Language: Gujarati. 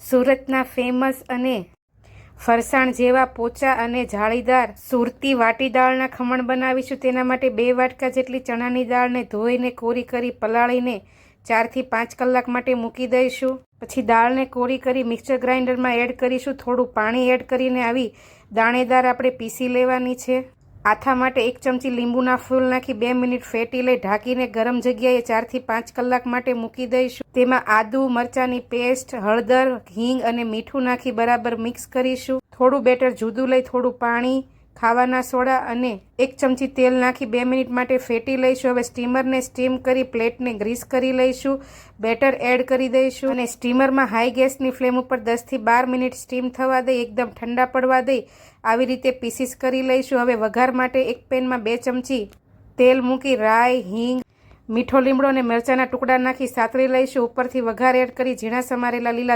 સુરતના ફેમસ અને ફરસાણ જેવા પોચા અને જાળીદાર સુરતી વાટી દાળના ખમણ બનાવીશું। તેના માટે 2 વાટકા જેટલી ચણાની દાળને ધોઈને કોરી કરી પલાળીને 4 થી 5 કલાક માટે મૂકી દઈશું। પછી દાળને કોરી કરી મિક્સર ગ્રાઇન્ડરમાં એડ કરીશું। થોડું પાણી એડ કરીને આવી દાણેદાર આપણે પીસી લેવાની છે। આથા માટે 1 ચમચી લીંબુના ફૂલ નાખી 2 મિનિટ ફેટી લઈ ઢાંકીને ગરમ જગ્યાએ 4 થી 5 કલાક માટે મૂકી દઈશું। તેમાં આદુ મરચાંની પેસ્ટ, હળદર, હિંગ અને મીઠું નાખી બરાબર મિક્સ કરીશું। થોડું બેટર જુદું લઈ થોડું પાણી, ખાવાના સોડા અને 1 ચમચી તેલ નાખી 2 મિનિટ માટે ફેટી લઈશું। હવે સ્ટીમરને સ્ટીમ કરી પ્લેટને ગ્રીસ કરી લઈશું। બેટર એડ કરી દઈશું અને સ્ટીમરમાં હાઈ ગેસની ફ્લેમ ઉપર 10 થી 12 મિનિટ સ્ટીમ થવા દઈ એકદમ ઠંડા પડવા દઈ આવી રીતે પીસીસ કરી લઈશું। હવે વઘાર માટે એક પેનમાં 2 ચમચી તેલ મૂકી રાઈ, હિંગ, મીઠો લીમડો અને મરચાંના ટુકડા નાખી સાતળી લઈશું। ઉપરથી વઘાર એડ કરી ઝીણા સમારેલા લીલા